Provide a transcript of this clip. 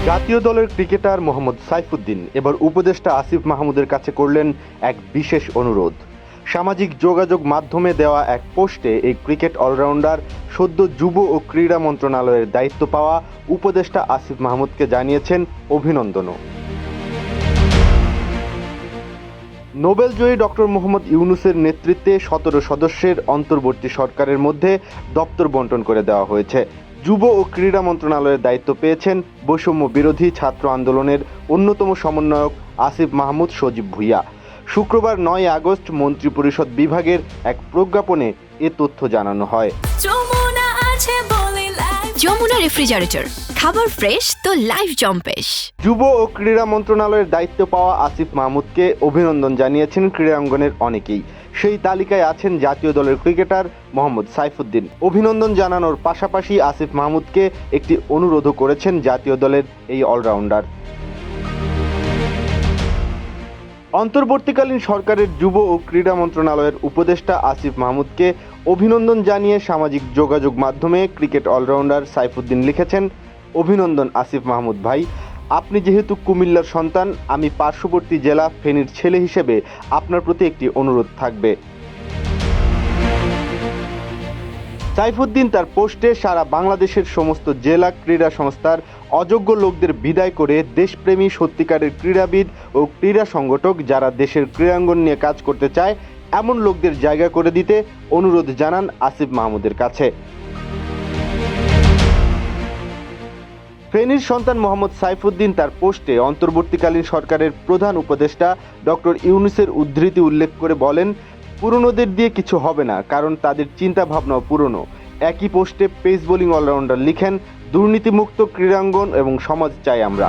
জাতীয় দলের ক্রিকেটার মোহাম্মদ সাইফুদ্দিন এবার উপদেষ্টা আসিফ মাহমুদের কাছে করলেন এক বিশেষ অনুরোধ। সামাজিক যোগাযোগ মাধ্যমে দেওয়া এক পোস্টে এই ক্রিকেট অলরাউন্ডার সদ্য যুব ও ক্রীড়া মন্ত্রণালয়ের দায়িত্ব পাওয়া উপদেষ্টা আসিফ মাহমুদকে জানিয়েছেন অভিনন্দনও। নোবেলজয়ী ডক্টর মোহাম্মদ ইউনূসের নেতৃত্বে 17 সদস্যের অন্তর্বর্তী সরকারের মধ্যে দপ্তর বণ্টন করে দেওয়া হয়েছে। যুব ও ক্রীড়া মন্ত্রণালয়ের দায়িত্ব পেয়েছেন বৈষম্য বিরোধী ছাত্র আন্দোলনের অন্যতম সমন্বয়ক আসিফ মাহমুদ সজীব ভুঁইয়া। শুক্রবার 9 আগস্ট মন্ত্রিপরিষদ বিভাগের এক প্রজ্ঞাপনে এ তথ্য জানানো হয়। যমুনা রেফ্রিজারেটর, খাবার ফ্রেশ তো লাইফ জম্পেশ। যুব ও ক্রীড়া মন্ত্রণালয়ের দায়িত্ব পাওয়া আসিফ মাহমুদকে অভিনন্দন জানিয়েছেন ক্রীড়াঙ্গনের অনেকেই। সেই তালিকায় আছেন জাতীয় দলের ক্রিকেটার মোহাম্মদ সাইফুদ্দিন। অভিনন্দন জানানোর পাশাপাশি আসিফ মাহমুদকে একটি অনুরোধও করেছেন জাতীয় দলের এই অলরাউন্ডার। অন্তর্বর্তীকালীন সরকারের যুব ও ক্রীড়া মন্ত্রণালয়ের উপদেষ্টা আসিফ মাহমুদকে অভিনন্দন জানিয়ে সামাজিক যোগাযোগ মাধ্যমে ক্রিকেট অলরাউন্ডার সাইফুদ্দিন লিখেছেন, অভিনন্দন আসিফ মাহমুদ ভাই, আপনি যেহেতু কুমিল্লার সন্তান, আমি পার্শ্ববর্তী জেলা ফেনীর ছেলে হিসেবে আপনার প্রতি একটি অনুরোধ থাকবে। সাইফুদ্দিন তার পোস্টে সারা বাংলাদেশের সমস্ত জেলা ক্রীড়া সংস্থার অযোগ্য লোকদের বিদায় করে দেশপ্রেমী সত্যিকারের ক্রীড়াবিদ ও ক্রীড়া সংগঠক যারা দেশের ক্রীড়াঙ্গন নিয়ে কাজ করতে চায় এমন লোকদের জায়গা করে দিতে অনুরোধ জানান আসিফ মাহমুদের কাছে। ফেনীর সন্তান মোহাম্মদ সাইফুদ্দিন তার পোস্টে অন্তর্বর্তীকালীন সরকারের প্রধান উপদেষ্টা ডক্টর ইউনূসের উদ্ধৃতি উল্লেখ করে বলেন, পুরনোদের দিয়ে কিছু হবে না, কারণ তাদের চিন্তা ভাবনাও পুরনো। একই পোস্টে পেস বোলিং অলরাউন্ডার লিখেন, দুর্নীতিমুক্ত ক্রীড়াঙ্গন এবং সমাজ চাই আমরা।